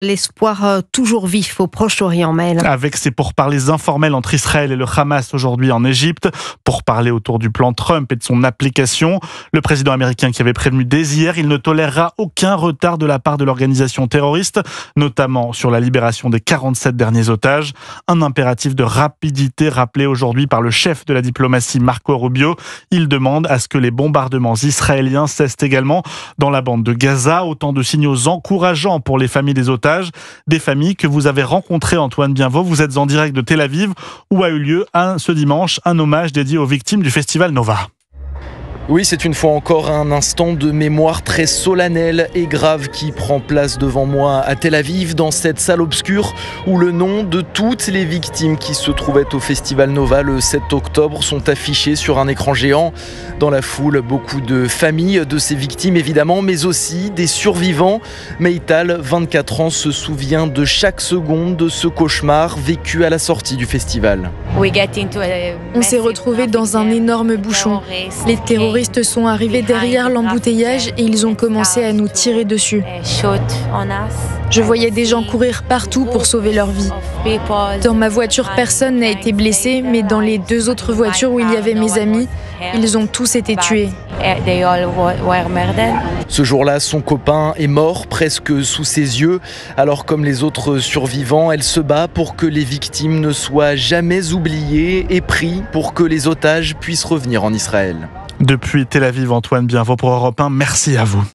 L'espoir toujours vif au Proche-Orient, Maël. Avec ces pourparlers informels entre Israël et le Hamas aujourd'hui en Égypte, pour parler autour du plan Trump et de son application. Le président américain qui avait prévenu dès hier, il ne tolérera aucun retard de la part de l'organisation terroriste, notamment sur la libération des 47 derniers otages. Un impératif de rapidité rappelé aujourd'hui par le chef de la diplomatie Marco Rubio. Il demande à ce que les bombardements israéliens cessent également dans la bande de Gaza. Autant de signaux encourageants pour les familles des otages. Des familles que vous avez rencontrées, Antoine Bienvaux. Vous êtes en direct de Tel Aviv où a eu lieu ce dimanche un hommage dédié aux victimes du festival Nova. Oui, c'est une fois encore un instant de mémoire très solennel et grave qui prend place devant moi à Tel Aviv, dans cette salle obscure où le nom de toutes les victimes qui se trouvaient au Festival Nova le 7 octobre sont affichés sur un écran géant. Dans la foule, beaucoup de familles de ces victimes évidemment, mais aussi des survivants. Meital, 24 ans, se souvient de chaque seconde de ce cauchemar vécu à la sortie du festival. On s'est retrouvés dans un énorme bouchon. Les terroristes sont arrivés derrière l'embouteillage et ils ont commencé à nous tirer dessus. Je voyais des gens courir partout pour sauver leur vie. Dans ma voiture, personne n'a été blessé, mais dans les deux autres voitures où il y avait mes amis, ils ont tous été tués. Ce jour-là, son copain est mort presque sous ses yeux. Alors comme les autres survivants, elle se bat pour que les victimes ne soient jamais oubliées et prie pour que les otages puissent revenir en Israël. Depuis Tel Aviv, Antoine Bienvaux pour Europe 1, merci à vous.